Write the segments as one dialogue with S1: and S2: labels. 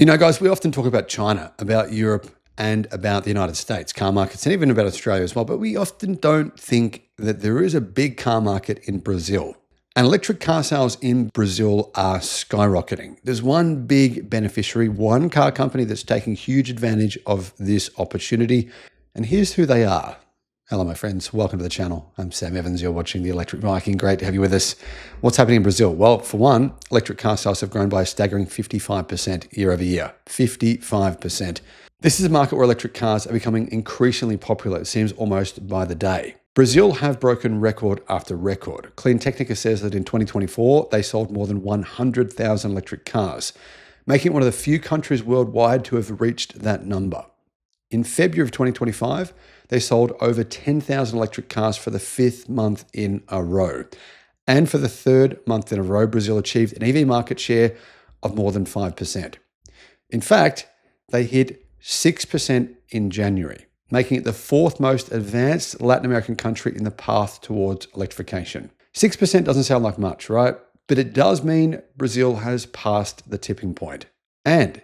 S1: You know, guys, we often talk about China, about Europe, and about the United States car markets, and even about Australia as well. But we often don't think that there is a big car market in Brazil. And electric car sales in Brazil are skyrocketing. There's one big beneficiary, one car company that's taking huge advantage of this opportunity. And here's who they are. Hello, my friends. Welcome to the channel. I'm Sam Evans. You're watching the Electric Viking. Great to have you with us. What's happening in Brazil? Well, for one, electric car sales have grown by a staggering 55% year over year. 55%. This is a market where electric cars are becoming increasingly popular, it seems almost by the day. Brazil have broken record after record. Clean Technica says that in 2024, they sold more than 100,000 electric cars, making it one of the few countries worldwide to have reached that number. In February of 2025, they sold over 10,000 electric cars for the fifth month in a row. And for the third month in a row, Brazil achieved an EV market share of more than 5%. In fact, they hit 6% in January, making it the fourth most advanced Latin American country in the path towards electrification. 6% doesn't sound like much, right? But it does mean Brazil has passed the tipping point. And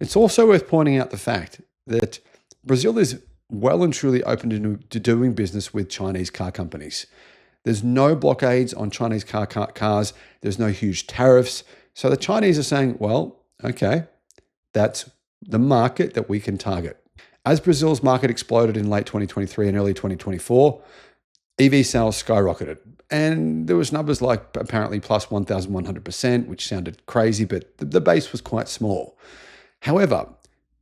S1: it's also worth pointing out the fact that Brazil is well and truly open to doing business with Chinese car companies. There's no blockades on Chinese cars. There's no huge tariffs. So the Chinese are saying, well, okay, that's the market that we can target. As Brazil's market exploded in late 2023 and early 2024, EV sales skyrocketed. And there was numbers like apparently plus 1,100%, which sounded crazy, but the base was quite small. However,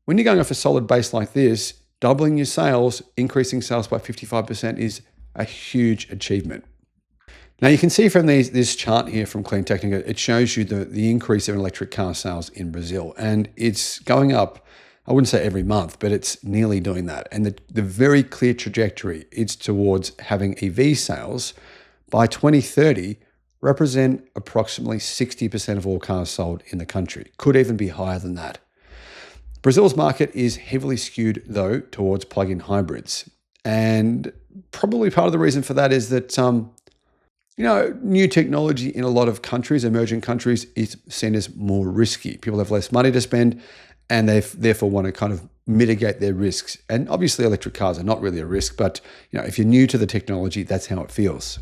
S1: when you're going off a solid base like this, doubling your sales, increasing sales by 55% is a huge achievement. Now you can see from this chart here from Clean Technica, it shows you the increase in electric car sales in Brazil. And it's going up, I wouldn't say every month, but it's nearly doing that. And the very clear trajectory is towards having EV sales by 2030 represent approximately 60% of all cars sold in the country. Could even be higher than that. Brazil's market is heavily skewed, though, towards plug-in hybrids. And probably part of the reason for that is that, new technology in a lot of countries, emerging countries, is seen as more risky. People have less money to spend, and they therefore want to kind of mitigate their risks. And obviously, electric cars are not really a risk, but if you're new to the technology, that's how it feels.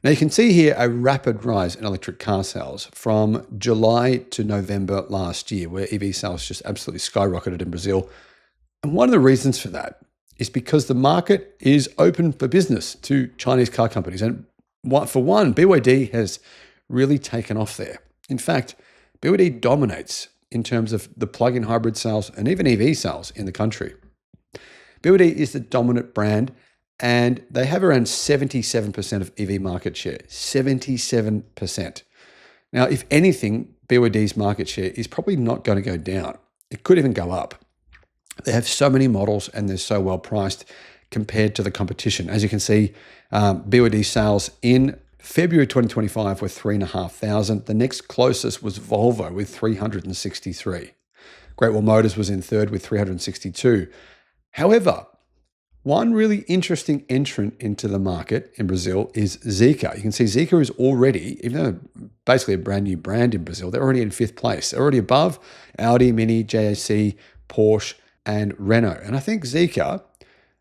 S1: Now, you can see here a rapid rise in electric car sales from July to November last year, where EV sales just absolutely skyrocketed in Brazil. And one of the reasons for that is because the market is open for business to Chinese car companies. And for one, BYD has really taken off there. In fact, BYD dominates in terms of the plug-in hybrid sales and even EV sales in the country. BYD is the dominant brand, and they have around 77% of EV market share, 77%. Now, if anything, BYD's market share is probably not going to go down. It could even go up. They have so many models and they're so well priced compared to the competition. As you can see, BYD sales in February 2025 were 3,500. The next closest was Volvo with 363. Great Wall Motors was in third with 362. However, one really interesting entrant into the market in Brazil is Zeekr. You can see Zeekr is already, even though basically a brand new brand in Brazil, they're already in fifth place. They're already above Audi, Mini, JAC, Porsche, and Renault. And I think Zeekr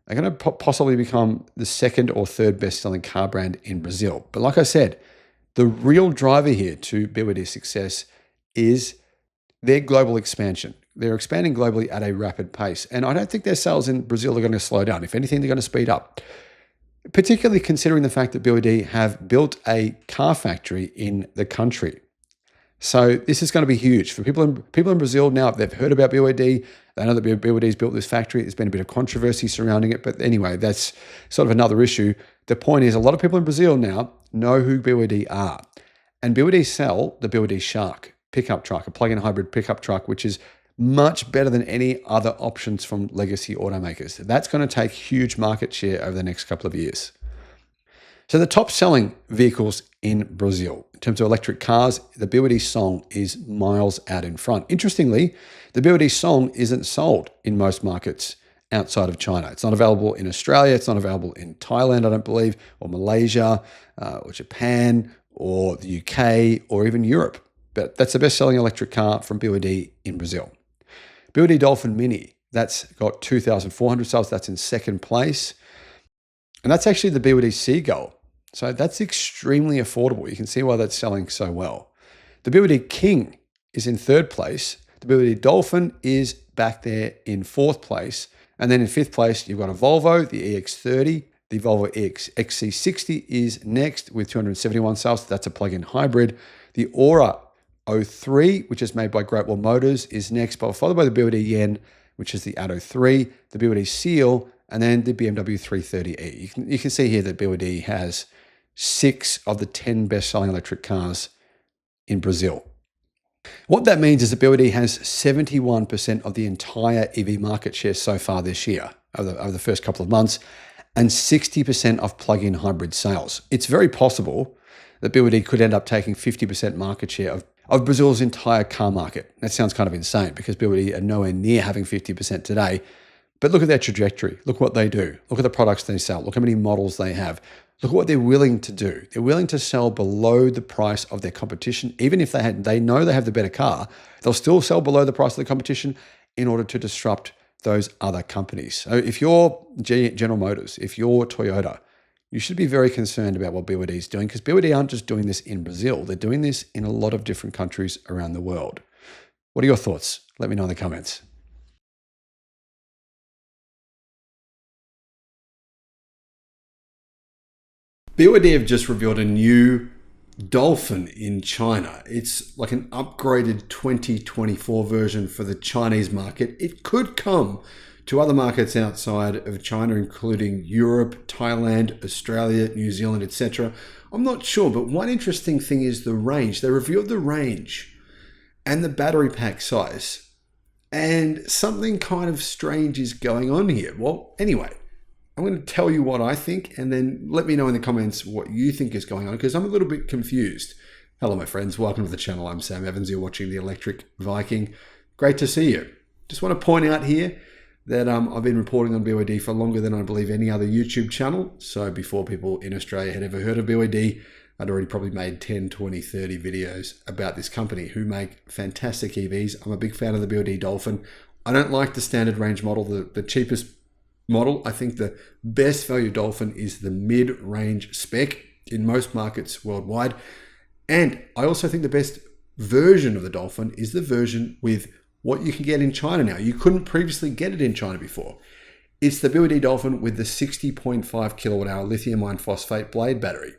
S1: are going to possibly become the second or third best-selling car brand in Brazil. But like I said, the real driver here to BYD's success is their global expansion. They're expanding globally at a rapid pace. And I don't think their sales in Brazil are going to slow down. If anything, they're going to speed up, particularly considering the fact that BYD have built a car factory in the country. So this is going to be huge for people in Brazil. Now, they've heard about BYD. They know that BYD's built this factory. There's been a bit of controversy surrounding it. But anyway, that's sort of another issue. The point is, a lot of people in Brazil now know who BYD are. And BYD sell the BYD Shark pickup truck, a plug-in hybrid pickup truck, which is much better than any other options from legacy automakers. That's going to take huge market share over the next couple of years. So the top selling vehicles in Brazil, in terms of electric cars, the BYD Song is miles out in front. Interestingly, the BYD Song isn't sold in most markets outside of China. It's not available in Australia. It's not available in Thailand, I don't believe, or Malaysia, or Japan, or the UK, or even Europe. But that's the best selling electric car from BYD in Brazil. BYD Dolphin Mini, that's got 2,400 sales. That's in second place. And that's actually the BYD Seagull. So that's extremely affordable. You can see why that's selling so well. The BYD King is in third place. The BYD Dolphin is back there in fourth place. And then in fifth place, you've got a Volvo, the EX30. The Volvo XC60 is next with 271 sales. That's a plug-in hybrid. The Aura 03, which is made by Great Wall Motors, is next, followed by the BYD Yen, which is the Atto 3, the BYD Seal, and then the BMW 330e. You can see here that BYD has 6 of the 10 best-selling electric cars in Brazil. What that means is that BYD has 71% of the entire EV market share so far this year, over the first couple of months, and 60% of plug-in hybrid sales. It's very possible that BYD could end up taking 50% market share of Brazil's entire car market. That sounds kind of insane because BYD are nowhere near having 50% today. But look at their trajectory. Look what they do. Look at the products they sell. Look how many models they have. Look at what they're willing to do. They're willing to sell below the price of their competition. Even if they know they have the better car, they'll still sell below the price of the competition in order to disrupt those other companies. So if you're General Motors, if you're Toyota, you should be very concerned about what BYD is doing, because BYD aren't just doing this in Brazil. They're doing this in a lot of different countries around the world. What are your thoughts? Let me know in the comments. BYD have just revealed a new Dolphin in China. It's like an upgraded 2024 version for the Chinese market. It could come to other markets outside of China, including Europe, Thailand, Australia, New Zealand, etc. I'm not sure, but one interesting thing is the range. They revealed the range and the battery pack size, and something kind of strange is going on here. Well, anyway, I'm going to tell you what I think, and then let me know in the comments what you think is going on, because I'm a little bit confused. Hello, my friends. Welcome to the channel. I'm Sam Evans. You're watching the Electric Viking. Great to see you. Just want to point out here that I've been reporting on BYD for longer than I believe any other YouTube channel. So before people in Australia had ever heard of BYD, I'd already probably made 10, 20, 30 videos about this company who make fantastic EVs. I'm a big fan of the BYD Dolphin. I don't like the standard range model, the cheapest model. I think the best value Dolphin is the mid-range spec in most markets worldwide. And I also think the best version of the Dolphin is the version with what you can get in China now. You couldn't previously get it in China before. It's the BYD Dolphin with the 60.5 kilowatt hour lithium iron phosphate blade battery.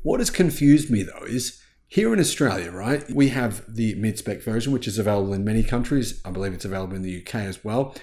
S1: What has confused me though is here in Australia, right, we have the mid-spec version, which is available in many countries. I believe it's available in the UK as well.